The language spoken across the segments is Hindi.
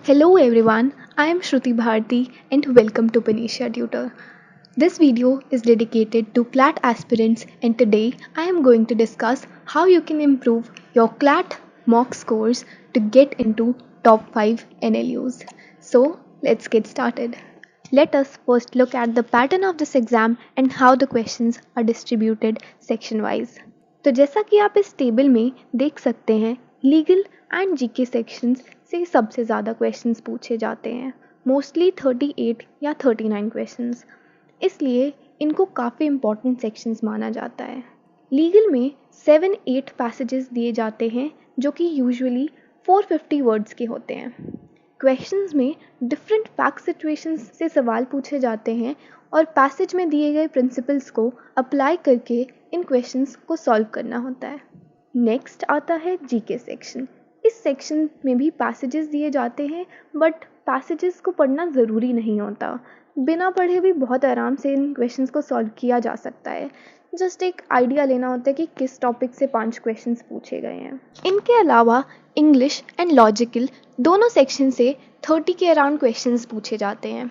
Hello everyone, I am Shruti Bharti and welcome to Panacea Tutor. This video is dedicated to CLAT aspirants and today I am going to discuss how you can improve your CLAT mock scores to get into top 5 NLUs. So let's get started. Let us first look at the pattern of this exam and how the questions are distributed section wise. तो जैसा कि आप इस टेबल में देख सकते हैं, लीगल एंड जीके सेक्शंस से सबसे ज़्यादा क्वेश्चंस पूछे जाते हैं, मोस्टली 38 या 39 क्वेश्चंस, इसलिए इनको काफ़ी इम्पॉर्टेंट सेक्शंस माना जाता है। लीगल में 7-8 पैसेजेस दिए जाते हैं जो कि यूजुअली 450 वर्ड्स के होते हैं। क्वेश्चंस में डिफरेंट फैक्ट सिचुएशंस से सवाल पूछे जाते हैं और पैसेज में दिए गए प्रिंसिपल्स को अप्लाई करके इन क्वेश्चंस को सॉल्व करना होता है। नेक्स्ट आता है जीके सेक्शन। इस सेक्शन में भी पैसेजेस दिए जाते हैं बट पैसेजेस को पढ़ना ज़रूरी नहीं होता, बिना पढ़े भी बहुत आराम से इन क्वेश्चंस को सॉल्व किया जा सकता है। जस्ट एक आइडिया लेना होता है कि किस टॉपिक से 5 क्वेश्चंस पूछे गए हैं। इनके अलावा इंग्लिश एंड लॉजिकल दोनों सेक्शन से 30 के अराउंड क्वेश्चंस पूछे जाते हैं।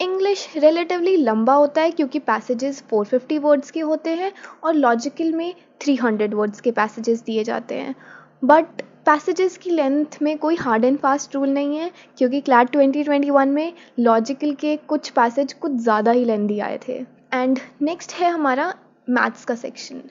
इंग्लिश रिलेटिवली लंबा होता है क्योंकि पैसेजेस 450 वर्ड्स के होते हैं और लॉजिकल में 300 वर्ड्स के पैसेजेस दिए जाते हैं। बट पैसेजेस की लेंथ में कोई हार्ड एंड फास्ट रूल नहीं है क्योंकि क्लैट 2021 में लॉजिकल के कुछ पैसेज कुछ ज़्यादा ही लेंथी आए थे। एंड नेक्स्ट है हमारा मैथ्स का सेक्शन।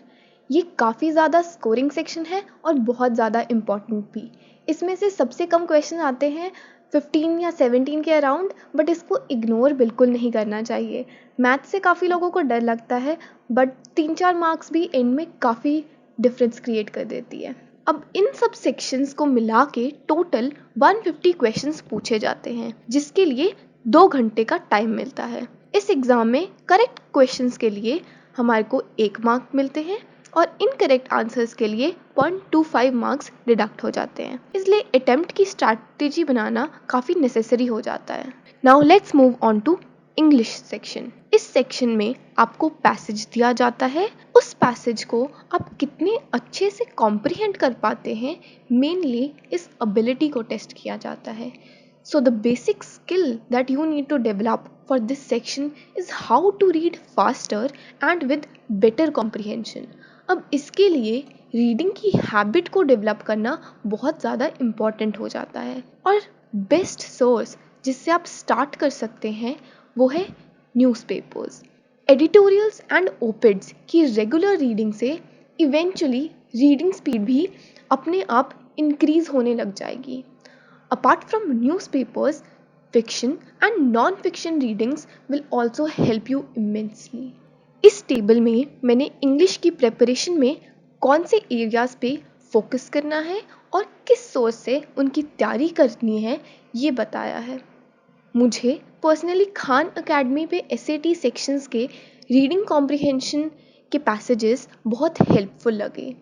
ये काफ़ी ज़्यादा स्कोरिंग सेक्शन है और बहुत ज़्यादा इम्पॉर्टेंट भी। इसमें से सबसे कम क्वेश्चन आते हैं 15 या 17 के अराउंड, बट इसको इग्नोर बिल्कुल नहीं करना चाहिए। मैथ्स से काफ़ी लोगों को डर लगता है बट 3-4 मार्क्स भी एंड में काफ़ी डिफरेंस क्रिएट कर देती है। अब इन सब सेक्शंस को मिला के टोटल 150 क्वेश्चंस पूछे जाते हैं जिसके लिए 2 घंटे का टाइम मिलता है। इस एग्ज़ाम में करेक्ट क्वेश्चंस के लिए हमारे को 1 मार्क मिलते हैं और इनकरेक्ट आंसर्स के लिए 0.25 मार्क्स डिडक्ट हो जाते हैं, इसलिए अटेम्प्ट की स्ट्रैटेजी बनाना काफ़ी नेसेसरी हो जाता है। Now let's move on to English section. इस सेक्शन में आपको पैसेज दिया जाता है, उस पैसेज को आप कितने अच्छे से कॉम्प्रिहेंड कर पाते हैं, मेनली इस एबिलिटी को टेस्ट किया जाता है। So the basic skill that you need to develop for this section is how to read faster and with better comprehension. अब इसके लिए रीडिंग की हैबिट को डेवलप करना बहुत ज़्यादा इम्पॉर्टेंट हो जाता है और बेस्ट सोर्स जिससे आप स्टार्ट कर सकते हैं वो है न्यूज़पेपर्स। एडिटोरियल्स एंड ओपिड्स की रेगुलर रीडिंग से इवेंचुअली रीडिंग स्पीड भी अपने आप इंक्रीज होने लग जाएगी। Apart from newspapers, fiction and non-fiction readings will also help you immensely. इस टेबल में मैंने इंग्लिश की प्रेपरेशन में कौन से एरियाज पे फोकस करना है और किस सोर्स से उनकी तैयारी करनी है ये बताया है। मुझे पर्सनली खान एकेडमी पे SAT सेक्शंस के रीडिंग कॉम्प्रिहेंशन के पैसेजेस बहुत हेल्पफुल लगे।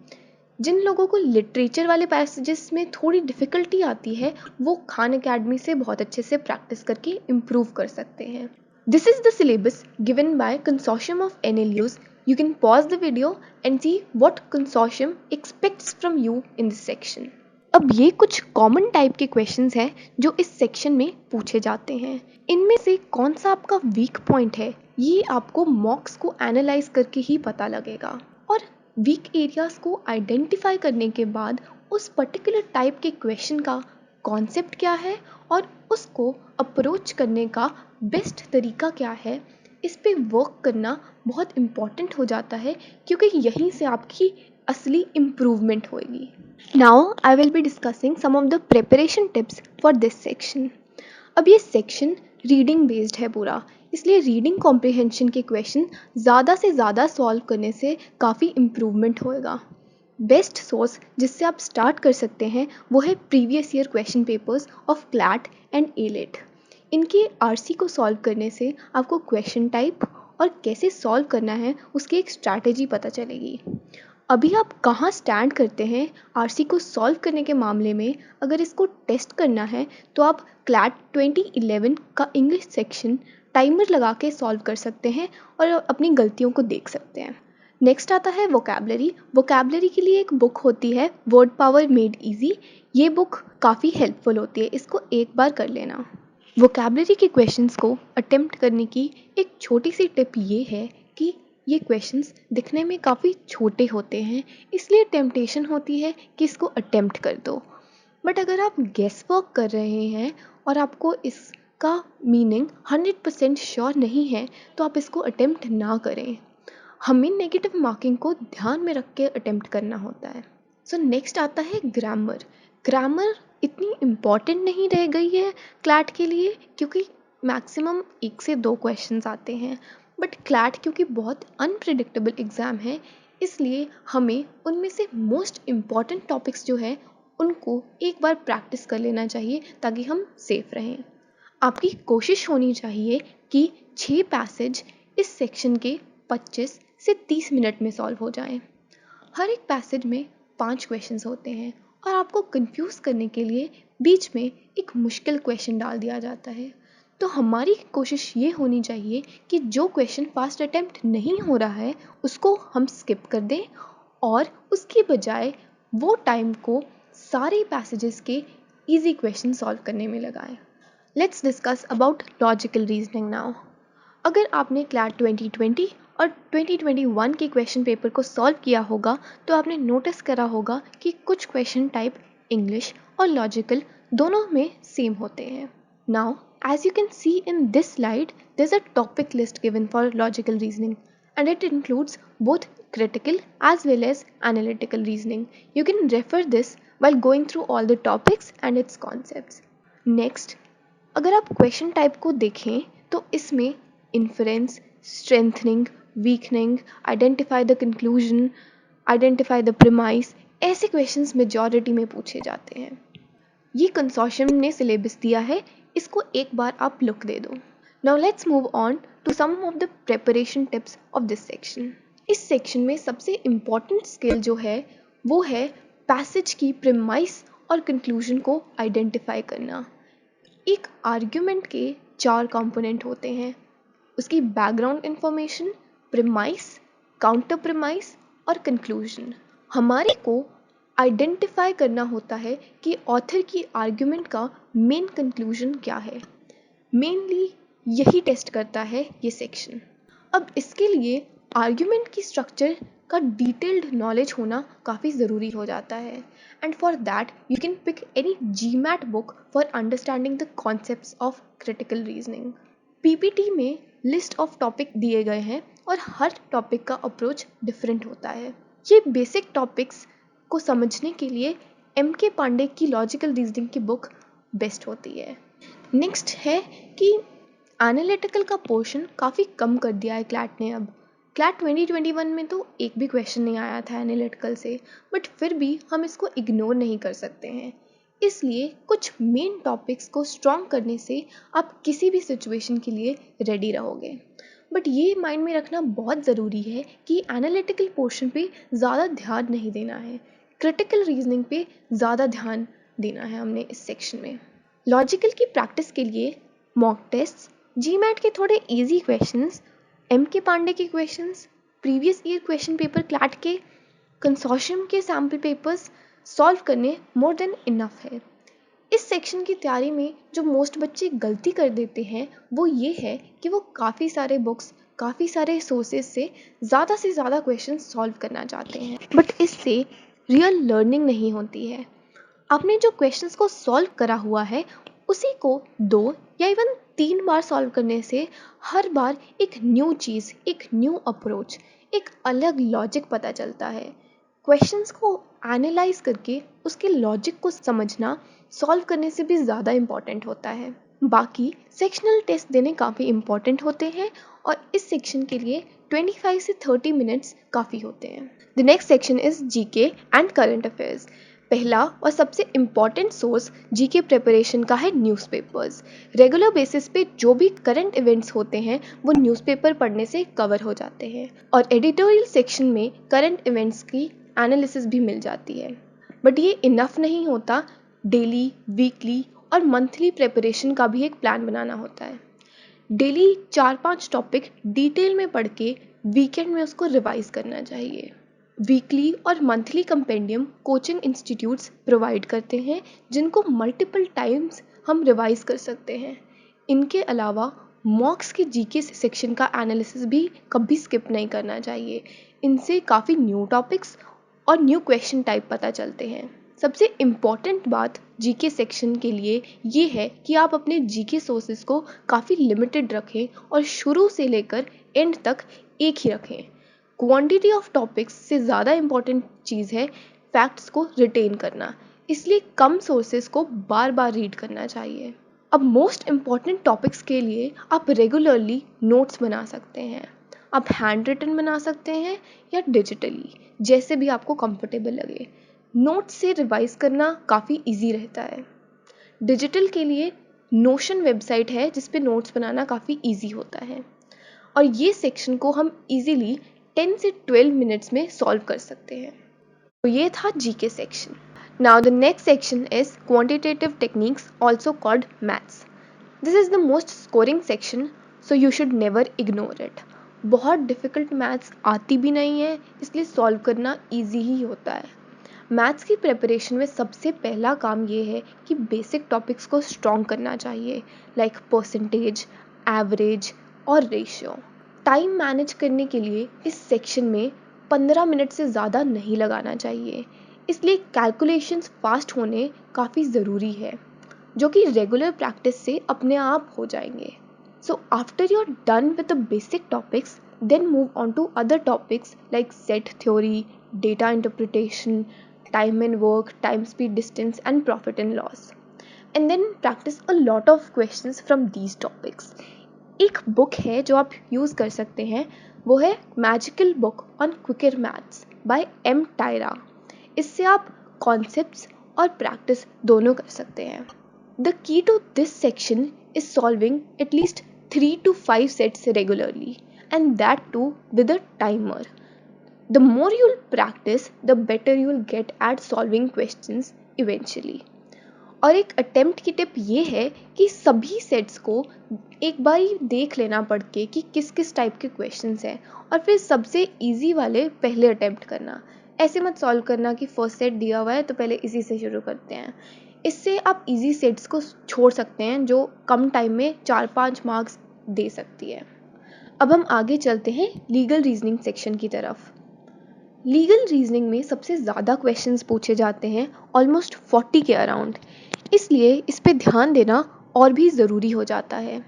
जिन लोगों को लिटरेचर वाले पैसेजेस में थोड़ी डिफ़िकल्टी आती है वो खान एकेडमी से बहुत अच्छे से प्रैक्टिस करके इम्प्रूव कर सकते हैं। This is the syllabus given by consortium of NLUs। You can pause the video and see what consortium aspects from you in this section. अब ये कुछ कॉमन टाइप के क्वेश्चंस हैं जो इस सेक्शन में पूछे जाते हैं। इनमें से कौन सा आपका वीक पॉइंट है ये आपको मॉक्स को एनालाइज करके ही पता लगेगा और वीक एरियाज़ को आइडेंटिफाई करने के बाद उस पर्टिकुलर टाइप के क्वेश्चन का कॉन्सेप्ट क्या है और उसको अप्रोच करने का बेस्ट तरीका क्या है, इस पे वर्क करना बहुत इम्पॉर्टेंट हो जाता है क्योंकि यहीं से आपकी असली इम्प्रूवमेंट होएगी। Now I will be discussing some of the preparation tips for this section. अब ये सेक्शन रीडिंग बेस्ड है पूरा, इसलिए रीडिंग कॉम्प्रिहेंशन के क्वेश्चन ज़्यादा से ज़्यादा सॉल्व करने से काफ़ी इम्प्रूवमेंट होएगा। बेस्ट सोर्स जिससे आप स्टार्ट कर सकते हैं वो है previous year question papers of CLAT and AILET. इनके RC को सॉल्व करने से आपको क्वेश्चन टाइप और कैसे सॉल्व करना है उसकी एक स्ट्रैटेजी पता चलेगी। अभी आप कहाँ स्टैंड करते हैं RC को सॉल्व करने के मामले में, अगर इसको टेस्ट करना है तो आप क्लैट 2011 का इंग्लिश सेक्शन टाइमर लगा के सॉल्व कर सकते हैं और अपनी गलतियों को देख सकते हैं। नेक्स्ट आता है वोकैबलरी। वोकैबलरी के लिए एक बुक होती है वर्ड पावर मेड इजी। ये बुक काफ़ी हेल्पफुल होती है, इसको एक बार कर लेना। वोकैबलरी के क्वेश्चंस को अटेम्प्ट करने की एक छोटी सी टिप ये है कि ये क्वेश्चंस दिखने में काफ़ी छोटे होते हैं, इसलिए टेम्पटेशन होती है कि इसको अटेम्प्ट कर दो। बट अगर आप गेस वर्क कर रहे हैं और आपको इसका मीनिंग 100% श्योर नहीं है तो आप इसको अटेम्प्ट ना करें। हमें नेगेटिव मार्किंग को ध्यान में रख के अटेम्प्ट करना होता है। सो नेक्स्ट आता है ग्रामर। ग्रामर इतनी इम्पॉर्टेंट नहीं रह गई है क्लैट के लिए, क्योंकि मैक्सिमम 1 से 2 क्वेश्चंस आते हैं। बट क्लैट क्योंकि बहुत अनप्रिडिक्टेबल एग्ज़ाम है, इसलिए हमें उनमें से मोस्ट इम्पॉर्टेंट टॉपिक्स जो है उनको एक बार प्रैक्टिस कर लेना चाहिए ताकि हम सेफ रहें। आपकी कोशिश होनी चाहिए कि 6 पैसेज इस सेक्शन के 25 से 30 मिनट में सॉल्व हो जाएं। हर एक पैसेज में 5 क्वेश्चंस होते हैं और आपको कंफ्यूज करने के लिए बीच में एक मुश्किल क्वेश्चन डाल दिया जाता है। तो हमारी कोशिश ये होनी चाहिए कि जो क्वेश्चन फास्ट अटेम्प्ट नहीं हो रहा है उसको हम स्किप कर दें और उसके बजाय वो टाइम को सारे पैसेजेस के इजी क्वेश्चन सॉल्व करने में लगाएं। Let's discuss about logical reasoning now. अगर आपने क्लैट 2020 और 2021 के क्वेश्चन पेपर को सॉल्व किया होगा तो आपने नोटिस करा होगा कि कुछ क्वेश्चन टाइप इंग्लिश और लॉजिकल दोनों में सेम होते हैं। Now as you can see in this slide, there's a topic list given for logical reasoning and it includes both critical as well as analytical reasoning. You can refer this while going through all the topics and its concepts. Next, अगर आप क्वेश्चन टाइप को देखें तो इसमें inference, strengthening, weakening, identify the conclusion, identify the premise, ऐसे क्वेश्चंस मेजॉरिटी में पूछे जाते हैं। ये कंसोर्शियम ने सिलेबस दिया है, इसको एक बार आप लुक दे दो। Now let's move on to some of the preparation tips of this section. इस सेक्शन में सबसे इम्पॉर्टेंट स्किल जो है वो है पैसेज की प्रीमाइस और कंक्लूजन को आइडेंटिफाई करना। एक आर्ग्यूमेंट के 4 कंपोनेंट होते हैं, उसकी background information, premise, counter premise और कंक्लूजन। हमारे को आइडेंटिफाई करना होता है कि ऑथर की आर्ग्यूमेंट का मेन कंक्लूजन क्या है। मेनली यही टेस्ट करता है ये सेक्शन। अब इसके लिए आर्ग्यूमेंट की स्ट्रक्चर का डिटेल्ड नॉलेज होना काफ़ी ज़रूरी हो जाता है and for that you can pick any GMAT book for understanding the concepts of critical reasoning. PPT में लिस्ट ऑफ टॉपिक दिए गए हैं और हर टॉपिक का अप्रोच डिफरेंट होता है। ये बेसिक टॉपिक्स को समझने के लिए MK पांडे की लॉजिकल रीजनिंग की बुक बेस्ट होती है। नेक्स्ट है कि एनालिटिकल का पोर्शन काफ़ी कम कर दिया है क्लैट ने। अब क्लैट 2021 में तो एक भी क्वेश्चन नहीं आया था एनालिटिकल से, बट फिर भी हम इसको इग्नोर नहीं कर सकते हैं। इसलिए कुछ मेन टॉपिक्स को स्ट्रॉन्ग करने से आप किसी भी सिचुएशन के लिए रेडी रहोगे। बट ये माइंड में रखना बहुत ज़रूरी है कि एनालिटिकल पोर्शन पे ज़्यादा ध्यान नहीं देना है, क्रिटिकल रीजनिंग पे ज़्यादा ध्यान देना है हमने इस सेक्शन में। लॉजिकल की प्रैक्टिस के लिए मॉक टेस्ट, GMAT के थोड़े इजी क्वेश्चंस, MK पांडे के questions, previous year question paper CLAT के, कंसोर्शियम के सैम्पल पेपर्स सॉल्व करने मोर देन इनफ है। इस सेक्शन की तैयारी में जो मोस्ट बच्चे गलती कर देते हैं वो ये है कि वो काफ़ी सारे बुक्स, काफ़ी सारे सोर्सेज से ज़्यादा क्वेश्चन सॉल्व करना चाहते हैं, बट इससे रियल लर्निंग नहीं होती है। आपने जो क्वेश्चंस को सॉल्व करा हुआ है उसी को 2 या इवन 3 बार सॉल्व करने से हर बार एक न्यू चीज़, एक न्यू अप्रोच, एक अलग लॉजिक पता चलता है। क्वेश्चंस को एनालाइज करके उसके लॉजिक को समझना सॉल्व करने से भी ज़्यादा इम्पॉर्टेंट होता है। बाकी सेक्शनल टेस्ट देने काफ़ी इम्पॉर्टेंट होते हैं और इस सेक्शन के लिए 25 से 30 मिनट्स काफ़ी होते हैं। The next section is GK and current affairs. पहला और सबसे इम्पॉर्टेंट सोर्स GK प्रिपरेशन का है न्यूज़पेपर्स। रेगुलर बेसिस पे जो भी करंट इवेंट्स होते हैं वो न्यूज़पेपर पढ़ने से कवर हो जाते हैं और एडिटोरियल सेक्शन में करंट इवेंट्स की एनालिसिस भी मिल जाती है। बट ये इनफ नहीं होता, डेली, वीकली और मंथली प्रिपरेशन का भी एक प्लान बनाना होता है। डेली 4-5 टॉपिक डिटेल में पढ़ के वीकेंड में उसको रिवाइज करना चाहिए। वीकली और monthly compendium coaching institutes provide करते हैं जिनको मल्टीपल टाइम्स हम रिवाइज कर सकते हैं। इनके अलावा मॉक्स के जीके सेक्शन का एनालिसिस भी कभी स्किप नहीं करना चाहिए। इनसे काफ़ी न्यू टॉपिक्स और न्यू क्वेश्चन टाइप पता चलते हैं। सबसे इम्पॉर्टेंट बात जीके सेक्शन के लिए ये है कि आप अपने जीके सोर्सेज को काफ़ी लिमिटेड रखें और शुरू से लेकर एंड तक एक ही रखें। क्वांटिटी ऑफ टॉपिक्स से ज़्यादा इम्पॉर्टेंट चीज़ है फैक्ट्स को रिटेन करना, इसलिए कम सोर्सेज को बार बार रीड करना चाहिए। अब मोस्ट इम्पॉर्टेंट टॉपिक्स के लिए आप रेगुलरली नोट्स बना सकते हैं। आप हैंड रिटन बना सकते हैं या डिजिटली, जैसे भी आपको कंफर्टेबल लगे। नोट्स से रिवाइज करना काफ़ी इजी रहता है। डिजिटल के लिए नोशन वेबसाइट है जिस पे नोट्स बनाना काफ़ी इजी होता है और ये सेक्शन को हम इजीली 10 से 12 मिनट्स में सॉल्व कर सकते हैं। तो ये था GK section. Now the next section is quantitative techniques, also called maths. This is the most scoring section, so you should never ignore it. बहुत डिफ़िकल्ट मैथ्स आती भी नहीं है, इसलिए सॉल्व करना इजी ही होता है। मैथ्स की प्रिपरेशन में सबसे पहला काम ये है कि बेसिक टॉपिक्स को स्ट्रॉन्ग करना चाहिए, लाइक परसेंटेज, एवरेज और रेशियो। टाइम मैनेज करने के लिए इस सेक्शन में 15 मिनट से ज़्यादा नहीं लगाना चाहिए, इसलिए कैलकुलेशंस फास्ट होने काफ़ी ज़रूरी है, जो कि रेगुलर प्रैक्टिस से अपने आप हो जाएंगे। So after you are done with the basic topics, then move on to other topics like set theory, data interpretation, time and work, time speed distance and profit and loss, and then practice a lot of questions from these topics. एक बुक है जो आप यूज़ कर सकते हैं, वो है magical book on quicker maths by M Tyra. इससे आप कॉन्सेप्ट्स और प्रैक्टिस दोनों कर सकते हैं। The key to this section is solving at least 3 to 5 sets regularly and that too with a timer. The more you will practice the better you will get at solving questions eventually. और एक अटेम्प्ट की टिप ये है कि सभी सेट्स को एक बार ही देख लेना पढ़ के कि किस किस टाइप के क्वेश्चंस हैं और फिर सबसे इजी वाले पहले अटेम्प्ट करना। ऐसे मत सॉल्व करना कि फर्स्ट सेट दिया हुआ है तो पहले इसी से शुरू करते हैं। इससे आप इजी सेट्स को छोड़ सकते हैं जो कम टाइम में 4-5 मार्क्स दे सकती है। अब हम आगे चलते हैं लीगल रीजनिंग सेक्शन की तरफ। लीगल रीजनिंग में सबसे ज़्यादा क्वेश्चंस पूछे जाते हैं, ऑलमोस्ट 40 के अराउंड, इसलिए इस पे ध्यान देना और भी ज़रूरी हो जाता है।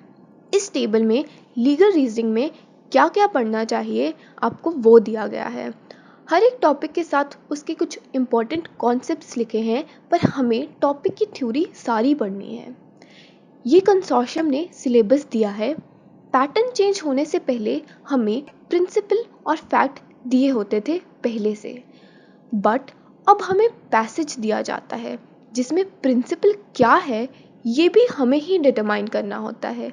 इस टेबल में लीगल रीजनिंग में क्या क्या पढ़ना चाहिए आपको वो दिया गया है। हर एक टॉपिक के साथ उसके कुछ इम्पॉर्टेंट कॉन्सेप्ट्स लिखे हैं, पर हमें टॉपिक की थ्योरी सारी पढ़नी है। ये कंसोर्शियम ने सिलेबस दिया है। पैटर्न चेंज होने से पहले हमें प्रिंसिपल और फैक्ट दिए होते थे पहले से, बट अब हमें पैसेज दिया जाता है जिसमें प्रिंसिपल क्या है ये भी हमें ही डिटरमाइन करना होता है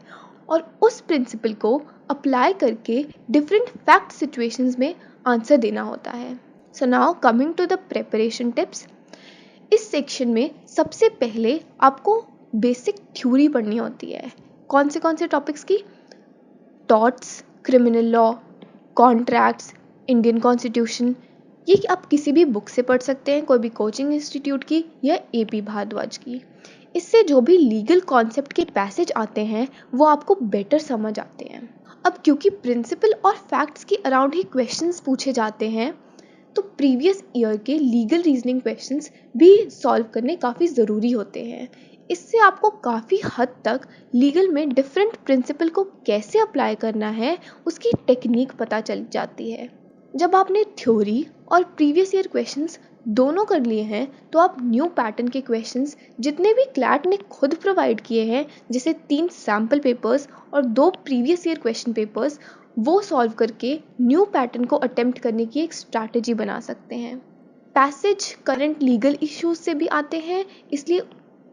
और उस प्रिंसिपल को अप्लाई करके डिफरेंट फैक्ट सिचुएशंस में आंसर देना होता है। So now coming to the preparation tips. इस सेक्शन में सबसे पहले आपको बेसिक थ्योरी पढ़नी होती है। कौन से टॉपिक्स की? Torts, criminal law, contracts, Indian constitution. ये आप किसी भी बुक से पढ़ सकते हैं, कोई भी कोचिंग इंस्टीट्यूट की या AP भारद्वाज की। इससे जो भी लीगल कॉन्सेप्ट के पैसेज आते हैं वो आपको बेटर समझ आते हैं। अब क्योंकि प्रिंसिपल और फैक्ट्स के अराउंड ही क्वेश्चंस पूछे जाते हैं, तो प्रीवियस ईयर के लीगल रीजनिंग क्वेश्चंस भी सॉल्व करने काफ़ी ज़रूरी होते हैं। इससे आपको काफ़ी हद तक लीगल में डिफरेंट प्रिंसिपल को कैसे अप्लाई करना है उसकी टेक्निक पता चल जाती है। जब आपने थ्योरी और प्रीवियस ईयर क्वेश्चंस दोनों कर लिए हैं, तो आप न्यू पैटर्न के क्वेश्चंस जितने भी क्लैट ने खुद प्रोवाइड किए हैं, जैसे 3 सैम्पल पेपर्स और 2 प्रीवियस ईयर क्वेश्चन पेपर्स, वो सॉल्व करके न्यू पैटर्न को अटेम्प्ट करने की एक स्ट्रैटेजी बना सकते हैं। पैसेज करंट लीगल इश्यूज से भी आते हैं, इसलिए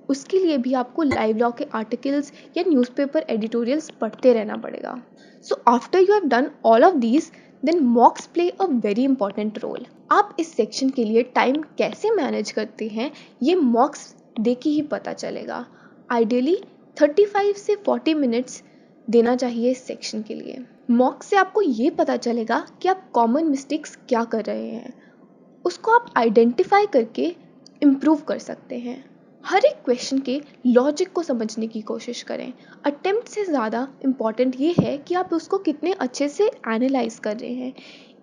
उसके लिए भी आपको लाइव लॉ के आर्टिकल्स या न्यूज़पेपर एडिटोरियल्स पढ़ते रहना पड़ेगा। So after you have done all of these, then mocks play a very important role. आप इस सेक्शन के लिए टाइम कैसे मैनेज करते हैं ये मॉक्स देख के ही पता चलेगा। आइडियली 35 से 40 मिनट्स देना चाहिए इस सेक्शन के लिए। मॉक से आपको ये पता चलेगा कि आप कॉमन मिस्टेक्स क्या कर रहे हैं, उसको आप आइडेंटिफाई करके इम्प्रूव कर सकते हैं। हर एक क्वेश्चन के लॉजिक को समझने की कोशिश करें। अटेम्प्ट से ज़्यादा इम्पॉर्टेंट ये है कि आप उसको कितने अच्छे से एनालाइज कर रहे हैं।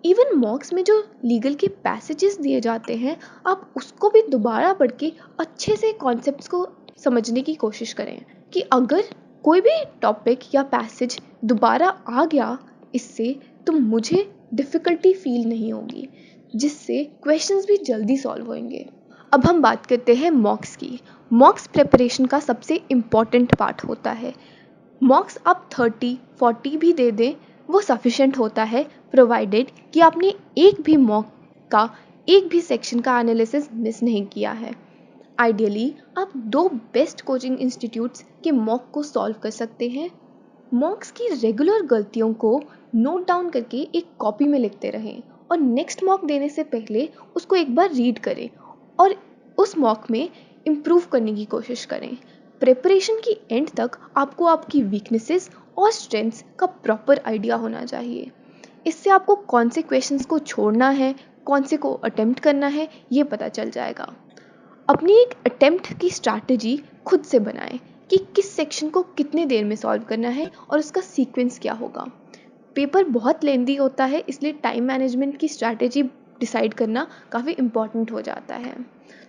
इवन मॉक्स में जो लीगल के पैसेजेस दिए जाते हैं, आप उसको भी दोबारा पढ़ के अच्छे से कॉन्सेप्ट्स को समझने की कोशिश करें कि अगर कोई भी टॉपिक या पैसेज दोबारा आ गया इससे, तो मुझे डिफ़िकल्टी फील नहीं होगी, जिससे क्वेश्चंस भी जल्दी सॉल्व होंगे। अब हम बात करते हैं मॉक्स की। मॉक्स प्रिपरेशन का सबसे इम्पॉर्टेंट पार्ट होता है। मॉक्स आप 30-40 भी दे दें, वो सफिशेंट होता है, प्रोवाइडेड कि आपने एक भी मॉक का एक भी सेक्शन का एनालिसिस मिस नहीं किया है। आइडियली आप 2 बेस्ट कोचिंग इंस्टीट्यूट्स के मॉक को सॉल्व कर सकते हैं। मॉक्स की रेगुलर गलतियों को नोट डाउन करके एक कॉपी में लिखते रहें और नेक्स्ट मॉक देने से पहले उसको एक बार रीड करें और उस मॉक में इम्प्रूव करने की कोशिश करें। प्रिपरेशन की एंड तक आपको आपकी वीकनेसेस और स्ट्रेंथ्स का प्रॉपर आइडिया होना चाहिए। इससे आपको कौन से क्वेश्चंस को छोड़ना है, कौन से को अटेम्प्ट करना है, ये पता चल जाएगा। अपनी एक अटेम्प्ट की स्ट्रैटेजी खुद से बनाएं कि किस सेक्शन को कितने देर में सॉल्व करना है और उसका सीक्वेंस क्या होगा। पेपर बहुत लेंदी होता है, इसलिए टाइम मैनेजमेंट की स्ट्रैटेजी डिसाइड करना काफ़ी इम्पॉर्टेंट हो जाता है।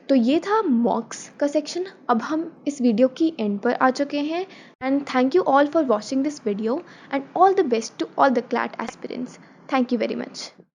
तो ये था मॉक्स का सेक्शन। अब हम इस वीडियो की एंड पर आ चुके हैं and thank you all for watching this video and all the best to all the CLAT aspirants. Thank you very much.